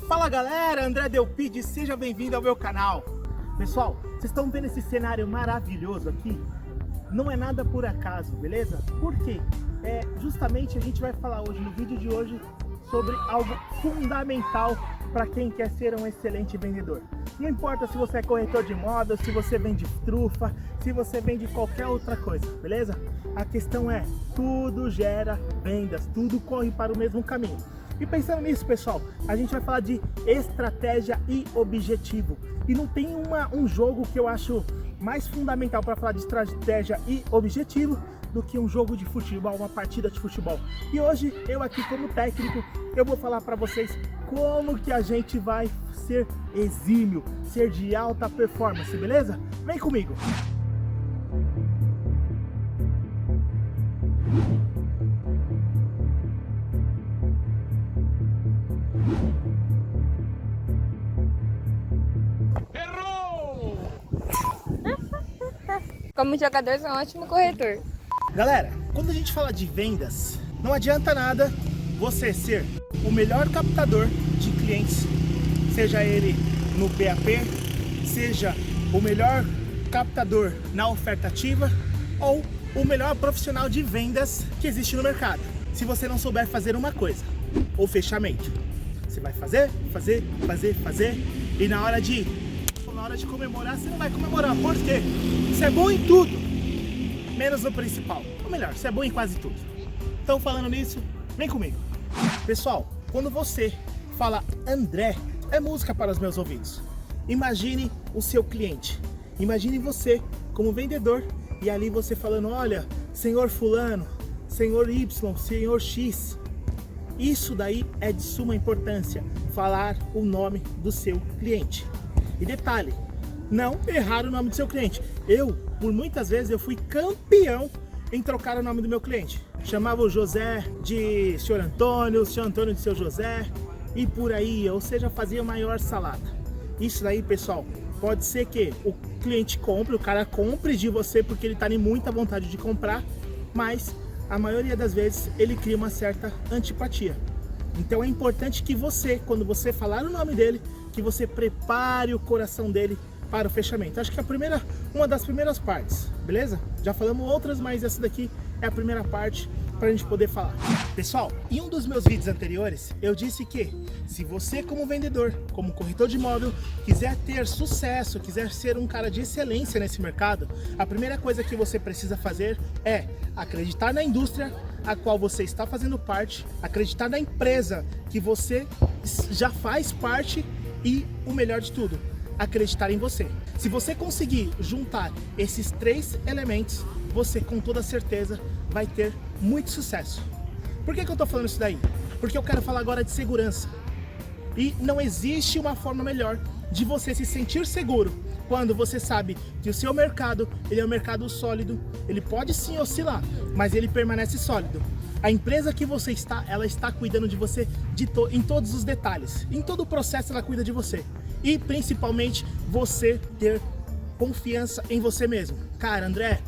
Fala galera, André Delpide, seja bem-vindo ao meu canal. Pessoal, vocês estão vendo esse cenário maravilhoso aqui? Não é nada por acaso, beleza? Por quê? Justamente a gente vai falar hoje, no vídeo de hoje, sobre algo fundamental para quem quer ser um excelente vendedor. Não importa se você é corretor de imóveis, se você vende trufa, se você vende qualquer outra coisa, beleza? A questão é, tudo gera vendas, tudo corre para o mesmo caminho. E pensando nisso, pessoal, a gente vai falar de estratégia e objetivo. E não tem um jogo que eu acho mais fundamental para falar de estratégia e objetivo do que um jogo de futebol, uma partida de futebol. E hoje, eu aqui como técnico, eu vou falar para vocês como que a gente vai ser exímio, ser de alta performance, beleza? Vem comigo! Como jogador, sou um ótimo corretor. Galera, quando a gente fala de vendas, não adianta nada você ser o melhor captador de clientes, seja ele no BAP, seja o melhor captador na oferta ativa ou o melhor profissional de vendas que existe no mercado. Se você não souber fazer uma coisa, o fechamento, você vai fazer, e na hora de comemorar, você não vai comemorar. Por quê? Você é bom em tudo, menos no principal. Ou melhor, você é bom em quase tudo. Então, falando nisso, vem comigo. Pessoal, quando você fala André, é música para os meus ouvidos. Imagine o seu cliente. Imagine você como vendedor e ali você falando, olha, senhor fulano, senhor Y, senhor X. Isso daí é de suma importância, falar o nome do seu cliente. E detalhe, não errar o nome do seu cliente. Por muitas vezes, eu fui campeão em trocar o nome do meu cliente. Chamava o José de senhor Antônio de seu José e por aí, ou seja, fazia maior salada. Isso daí, pessoal, pode ser que o cliente compre, o cara compre de você porque ele está em muita vontade de comprar, mas a maioria das vezes ele cria uma certa antipatia. Então é importante que você, quando você falar o nome dele, que você prepare o coração dele para o fechamento. Acho que uma das primeiras partes, beleza? Já falamos outras, mas essa daqui é a primeira parte para a gente poder falar. Pessoal, em um dos meus vídeos anteriores, eu disse que se você como vendedor, como corretor de imóvel, quiser ter sucesso, quiser ser um cara de excelência nesse mercado, a primeira coisa que você precisa fazer é acreditar na indústria a qual você está fazendo parte, acreditar na empresa que você já faz parte e o melhor de tudo, acreditar em você. Se você conseguir juntar esses três elementos, você com toda certeza vai ter muito sucesso. Por que eu estou falando isso daí? Porque eu quero falar agora de segurança. E não existe uma forma melhor de você se sentir seguro quando você sabe que o seu mercado, ele é um mercado sólido, ele pode sim oscilar, mas ele permanece sólido. A empresa que você está, ela está cuidando de você em todos os detalhes. Em todo o processo ela cuida de você. E principalmente você ter confiança em você mesmo. Cara, André,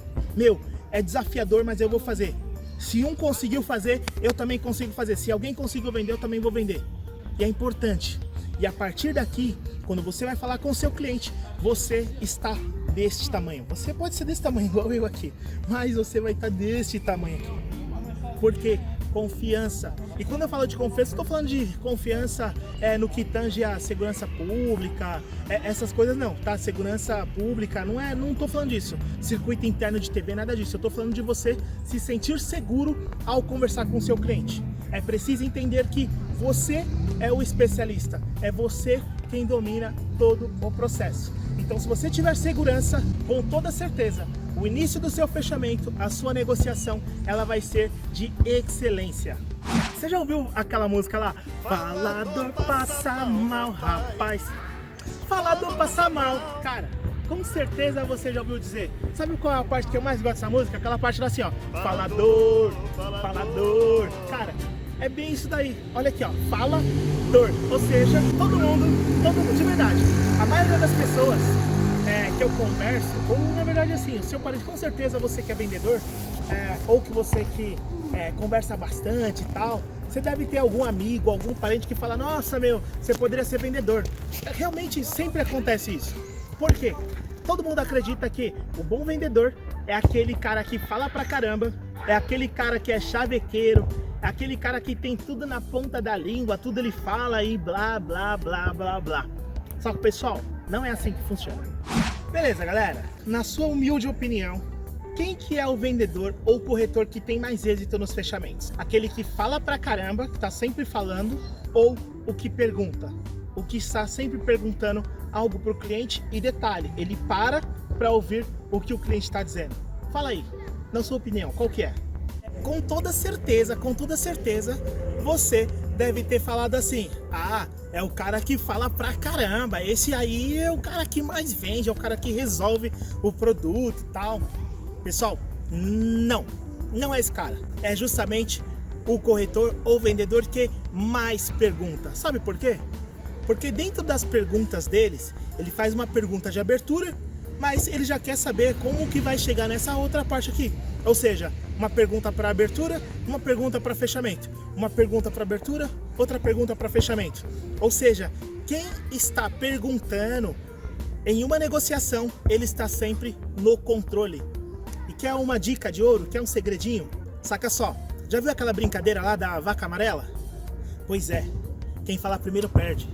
é desafiador, mas eu vou fazer. Se um conseguiu fazer, eu também consigo fazer. Se alguém conseguiu vender, eu também vou vender. E é importante. E a partir daqui, quando você vai falar com o seu cliente, você está deste tamanho. Você pode ser desse tamanho, igual eu aqui, mas você vai estar deste tamanho aqui. Porque confiança. E quando eu falo de confiança, estou falando de confiança no que tange a segurança pública, essas coisas não, tá? Segurança pública, não estou falando disso. Circuito interno de TV, nada disso. Eu estou falando de você se sentir seguro ao conversar com o seu cliente. É preciso entender que você é o especialista, é você quem domina todo o processo. Então, se você tiver segurança, com toda certeza, o início do seu fechamento, a sua negociação, ela vai ser de excelência. Você já ouviu aquela música lá? Falador passa mal, rapaz. Falador passa mal. Cara, com certeza você já ouviu dizer. Sabe qual é a parte que eu mais gosto dessa música? Aquela parte lá assim, ó. Falador, falador. Cara, é bem isso daí. Olha aqui, ó. Falador. Ou seja, todo mundo, de verdade. A maioria das pessoas que eu converso, ou na verdade assim, o seu parente, com certeza você que é vendedor, ou que você que conversa bastante e tal, Você deve ter algum amigo, algum parente que fala, nossa meu, você poderia ser vendedor. Realmente sempre acontece isso. Por quê? Todo mundo acredita que o bom vendedor é aquele cara que fala pra caramba, é aquele cara que é chavequeiro, é aquele cara que tem tudo na ponta da língua, tudo ele fala e blá, blá, blá, blá, blá. Só que, pessoal, não é assim que funciona. Beleza, galera? Na sua humilde opinião, quem que é o vendedor ou corretor que tem mais êxito nos fechamentos? Aquele que fala pra caramba, que tá sempre falando, ou o que pergunta? O que está sempre perguntando algo pro cliente e detalhe, ele para ouvir o que o cliente está dizendo. Fala aí, na sua opinião, qual que é? Com toda certeza, você deve ter falado assim, ah, é o cara que fala pra caramba, esse aí é o cara que mais vende, é o cara que resolve o produto e tal. Pessoal, não é esse cara, é justamente o corretor ou vendedor que mais pergunta. Sabe por quê? Porque dentro das perguntas deles, ele faz uma pergunta de abertura, mas ele já quer saber como que vai chegar nessa outra parte aqui. Ou seja, uma pergunta para abertura, uma pergunta para fechamento. Uma pergunta para abertura, outra pergunta para fechamento. Ou seja, quem está perguntando em uma negociação, ele está sempre no controle. E quer uma dica de ouro? Quer um segredinho? Saca só, já viu aquela brincadeira lá da vaca amarela? Pois é, quem falar primeiro perde.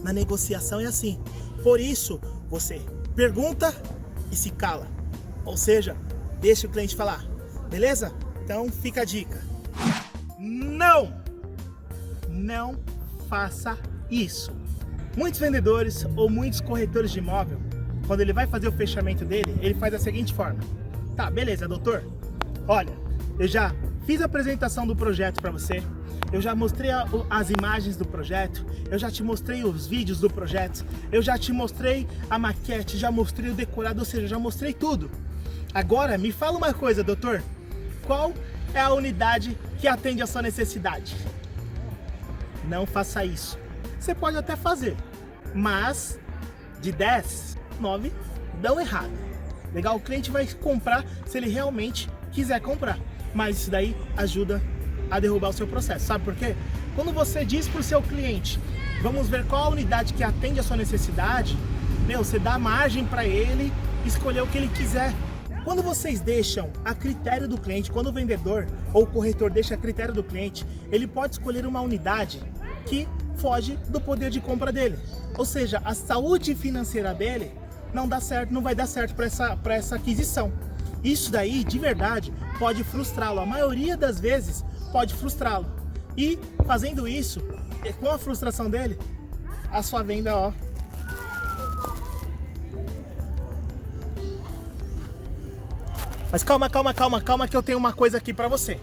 Na negociação é assim. Por isso, você pergunta e se cala. Ou seja, deixa o cliente falar. Beleza? Então fica a dica. Não faça isso. Muitos vendedores ou muitos corretores de imóvel, quando ele vai fazer o fechamento dele, ele faz da seguinte forma. Tá, beleza, doutor. Olha, eu já fiz a apresentação do projeto para você. Eu já mostrei as imagens do projeto, eu já te mostrei os vídeos do projeto, eu já te mostrei a maquete, já mostrei o decorado, ou seja, já mostrei tudo. Agora, me fala uma coisa, doutor, qual é a unidade que atende a sua necessidade? Não faça isso. Você pode até fazer, mas de 10, 9 dão errado. Legal? O cliente vai comprar se ele realmente quiser comprar, mas isso daí ajuda a derrubar o seu processo. Sabe por quê? Quando você diz para o seu cliente, vamos ver qual a unidade que atende a sua necessidade, você dá margem para ele escolher o que ele quiser. Quando vocês deixam a critério do cliente, quando o vendedor ou o corretor deixa a critério do cliente, ele pode escolher uma unidade que foge do poder de compra dele. Ou seja, a saúde financeira dele não dá certo, não vai dar certo para essa aquisição. Isso daí, de verdade, pode frustrá-lo. A maioria das vezes pode frustrá-lo. E fazendo isso, com a frustração dele, a sua venda, ó. Mas calma que eu tenho uma coisa aqui pra você.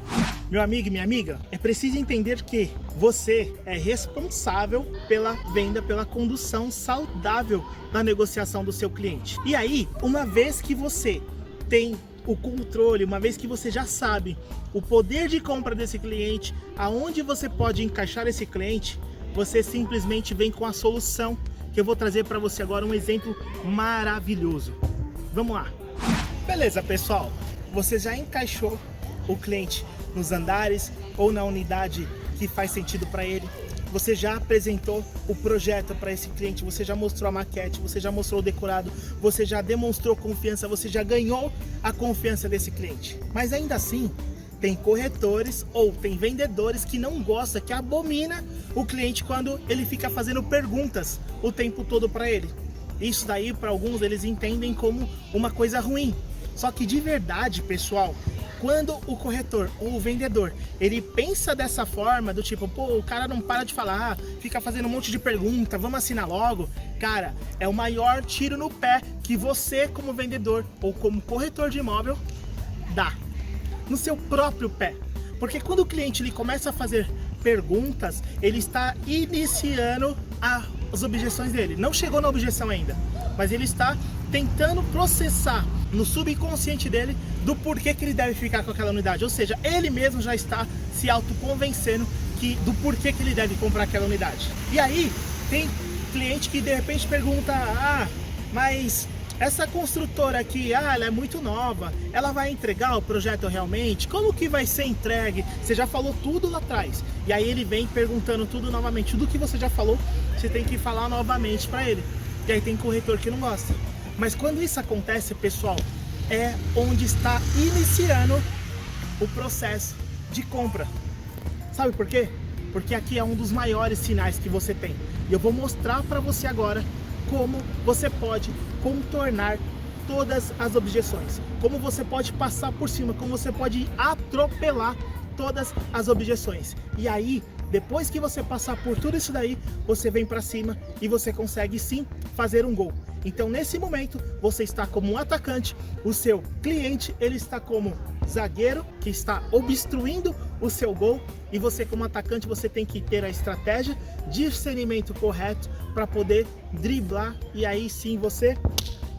Meu amigo e minha amiga, é preciso entender que você é responsável pela venda, pela condução saudável da negociação do seu cliente. E aí, uma vez que você tem o controle, uma vez que você já sabe o poder de compra desse cliente, aonde você pode encaixar esse cliente, você simplesmente vem com a solução que eu vou trazer para você agora, um exemplo maravilhoso. Vamos lá. Beleza, pessoal, você já encaixou o cliente nos andares ou na unidade que faz sentido para ele. Você já apresentou o projeto para esse cliente, você já mostrou a maquete, você já mostrou o decorado, você já demonstrou confiança, você já ganhou a confiança desse cliente. Mas ainda assim, tem corretores ou tem vendedores que não gostam, que abomina o cliente quando ele fica fazendo perguntas o tempo todo para ele. Isso daí, para alguns, eles entendem como uma coisa ruim. Só que de verdade, pessoal, quando o corretor ou o vendedor, ele pensa dessa forma, do tipo, pô, o cara não para de falar, fica fazendo um monte de pergunta, vamos assinar logo. Cara, é o maior tiro no pé que você, como vendedor ou como corretor de imóvel, dá. No seu próprio pé. Porque quando o cliente ele começa a fazer perguntas, ele está iniciando as objeções dele. Não chegou na objeção ainda, mas ele está tentando processar no subconsciente dele do porquê que ele deve ficar com aquela unidade. Ou seja, ele mesmo já está se autoconvencendo do porquê que ele deve comprar aquela unidade. E aí, tem cliente que de repente pergunta, mas essa construtora aqui, ela é muito nova, ela vai entregar o projeto realmente? Como que vai ser entregue? Você já falou tudo lá atrás. E aí ele vem perguntando tudo novamente. Tudo que você já falou, você tem que falar novamente para ele. E aí tem corretor que não gosta. Mas quando isso acontece, pessoal, é onde está iniciando o processo de compra. Sabe por quê? Porque aqui é um dos maiores sinais que você tem. E eu vou mostrar para você agora como você pode contornar todas as objeções, como você pode passar por cima, como você pode atropelar todas as objeções. E aí, depois que você passar por tudo isso daí, você vem para cima e você consegue sim fazer um gol. Então, nesse momento, você está como um atacante, o seu cliente, ele está como zagueiro, que está obstruindo o seu gol, e você como atacante, você tem que ter a estratégia, discernimento correto para poder driblar e aí sim você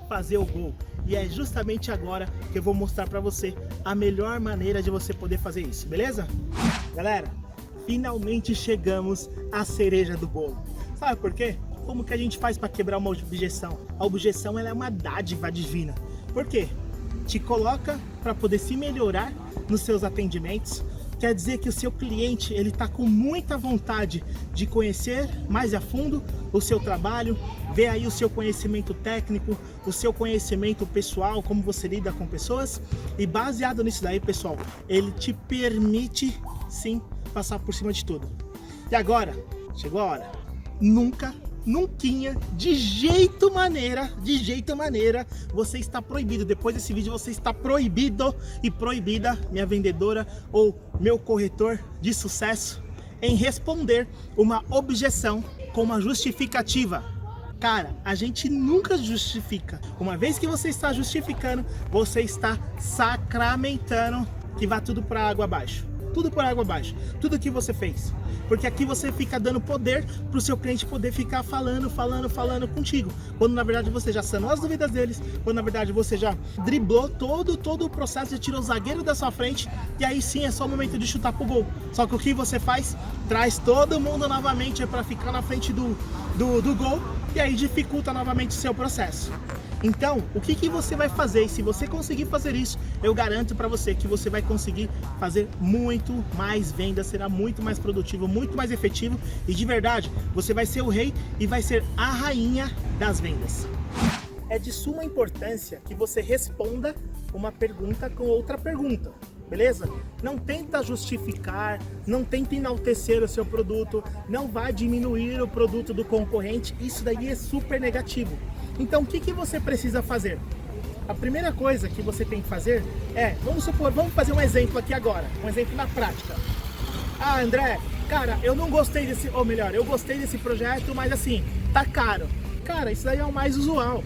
fazer o gol. E é justamente agora que eu vou mostrar para você a melhor maneira de você poder fazer isso, beleza? Galera, finalmente chegamos à cereja do bolo. Sabe por quê? Como que a gente faz para quebrar uma objeção? A objeção, ela é uma dádiva divina. Por quê? Te coloca para poder se melhorar nos seus atendimentos. Quer dizer que o seu cliente, ele está com muita vontade de conhecer mais a fundo o seu trabalho, ver aí o seu conhecimento técnico, o seu conhecimento pessoal, como você lida com pessoas. E baseado nisso daí, pessoal, ele te permite sim passar por cima de tudo. E agora, chegou a hora. Nunca, de jeito maneira, você está proibido. Depois desse vídeo você está proibido e proibida, minha vendedora ou meu corretor de sucesso, em responder uma objeção com uma justificativa. Cara, a gente nunca justifica. Uma vez que você está justificando, você está sacramentando que vai tudo para água abaixo. Tudo por água abaixo, tudo que você fez. Porque aqui você fica dando poder para o seu cliente poder ficar falando contigo. Quando na verdade você já sanou as dúvidas deles, quando na verdade você já driblou todo o processo, já tirou o zagueiro da sua frente, e aí sim é só o momento de chutar pro gol. Só que o que você faz? Traz todo mundo novamente para ficar na frente do gol, e aí dificulta novamente o seu processo. Então, o que você vai fazer? E se você conseguir fazer isso, eu garanto para você que você vai conseguir fazer muito mais vendas, será muito mais produtivo, muito mais efetivo, e de verdade, você vai ser o rei e vai ser a rainha das vendas. É de suma importância que você responda uma pergunta com outra pergunta. Beleza? Não tenta justificar, não tenta enaltecer o seu produto, não vai diminuir o produto do concorrente, isso daí é super negativo. Então o que você precisa fazer? A primeira coisa que você tem que fazer é, vamos fazer um exemplo aqui agora, um exemplo na prática. Ah, André, cara, eu não gostei desse, ou melhor, eu gostei desse projeto, mas assim, tá caro. Cara, isso daí é o mais usual.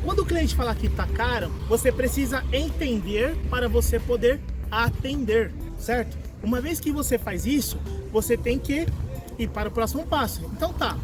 Quando o cliente falar que tá caro, você precisa entender para você poder atender, certo? Uma vez que você faz isso, você tem que ir para o próximo passo. Então tá,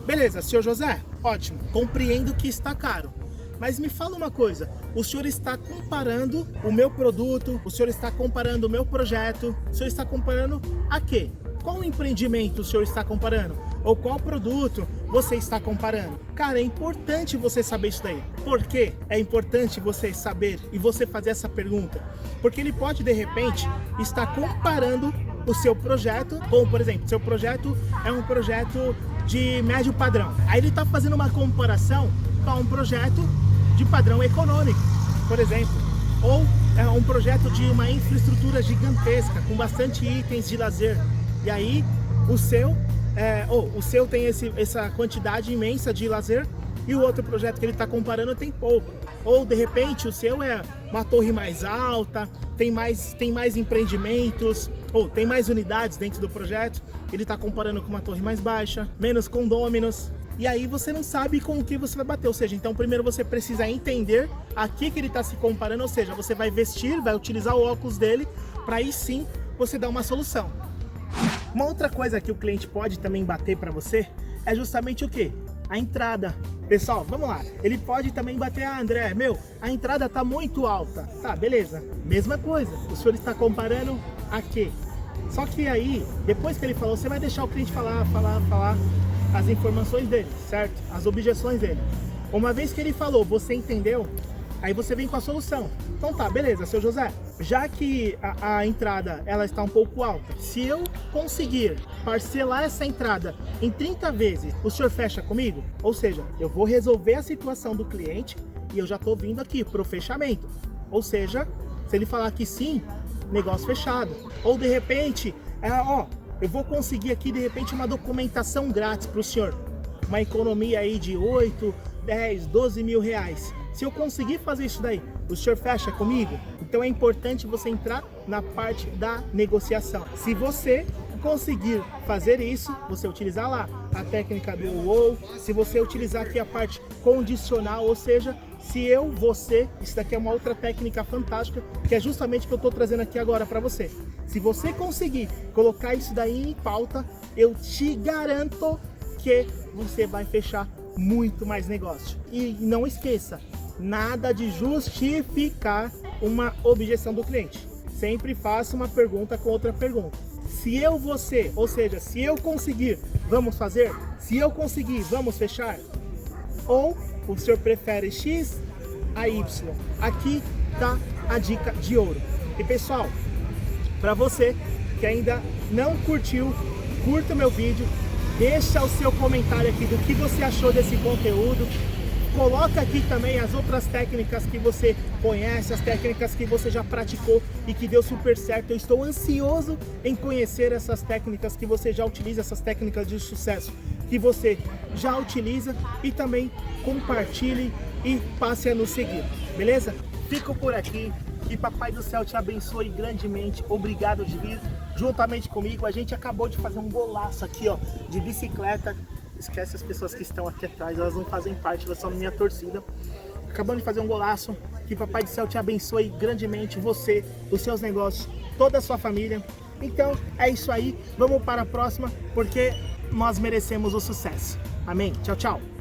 beleza, senhor José, ótimo, compreendo que está caro. Mas me fala uma coisa, o senhor está comparando o meu produto, o senhor está comparando o meu projeto, o senhor está comparando a quê? Qual empreendimento o senhor está comparando? Ou qual produto você está comparando? Cara, é importante você saber isso daí. Por que é importante você saber e você fazer essa pergunta? Porque ele pode, de repente, estar comparando o seu projeto, como por exemplo, seu projeto é um projeto de médio padrão. Aí ele está fazendo uma comparação com um projeto de padrão econômico, por exemplo. Ou é um projeto de uma infraestrutura gigantesca, com bastante itens de lazer. E aí o seu tem essa quantidade imensa de lazer e o outro projeto que ele está comparando tem pouco. Ou de repente o seu é uma torre mais alta, tem mais empreendimentos, ou tem mais unidades dentro do projeto, ele está comparando com uma torre mais baixa, menos condôminos. E aí você não sabe com o que você vai bater, ou seja, então primeiro você precisa entender a que ele está se comparando, ou seja, você vai vai utilizar o óculos dele para aí sim você dar uma solução. Uma outra coisa que o cliente pode também bater para você é justamente o que? A entrada. Pessoal, vamos lá. Ele pode também bater, André, a entrada tá muito alta. Tá, beleza. Mesma coisa. O senhor está comparando a quê? Só que aí, depois que ele falou, você vai deixar o cliente falar as informações dele, certo? As objeções dele. Uma vez que ele falou, você entendeu? Aí você vem com a solução. Então tá, beleza, seu José. Já que a entrada ela está um pouco alta, se eu conseguir parcelar essa entrada em 30 vezes, o senhor fecha comigo? Ou seja, eu vou resolver a situação do cliente e eu já estou vindo aqui para o fechamento. Ou seja, se ele falar que sim, negócio fechado. Ou de repente, eu vou conseguir aqui de repente uma documentação grátis para o senhor. Uma economia aí de 8, 10, 12 mil reais. Se eu conseguir fazer isso daí, o senhor fecha comigo? Então é importante você entrar na parte da negociação. Se você conseguir fazer isso, você utilizar lá a técnica do ou, se você utilizar aqui a parte condicional, ou seja, se eu, você, isso daqui é uma outra técnica fantástica, que é justamente o que eu estou trazendo aqui agora para você. Se você conseguir colocar isso daí em pauta, eu te garanto que você vai fechar muito mais negócio. E não esqueça, nada de justificar uma objeção do cliente. Sempre faça uma pergunta com outra pergunta. Se eu, você, ou seja, se eu conseguir, vamos fazer? Se eu conseguir, vamos fechar? Ou o senhor prefere X a Y? Aqui tá a dica de ouro. E pessoal, para você que ainda não curtiu, curta o meu vídeo, deixa o seu comentário aqui do que você achou desse conteúdo. Coloca aqui também as outras técnicas que você conhece, as técnicas que você já praticou e que deu super certo. Eu estou ansioso em conhecer essas técnicas que você já utiliza, essas técnicas de sucesso que você já utiliza, e também compartilhe e passe a nos seguir, beleza? Fico por aqui, que Papai do Céu te abençoe grandemente. Obrigado de vir juntamente comigo. A gente acabou de fazer um golaço aqui, ó, de bicicleta. Esquece as pessoas que estão aqui atrás, elas não fazem parte, elas são minha torcida. Acabamos de fazer um golaço. Que Papai do Céu te abençoe grandemente, você, os seus negócios, toda a sua família. Então é isso aí, vamos para a próxima, porque nós merecemos o sucesso. Amém? Tchau, tchau.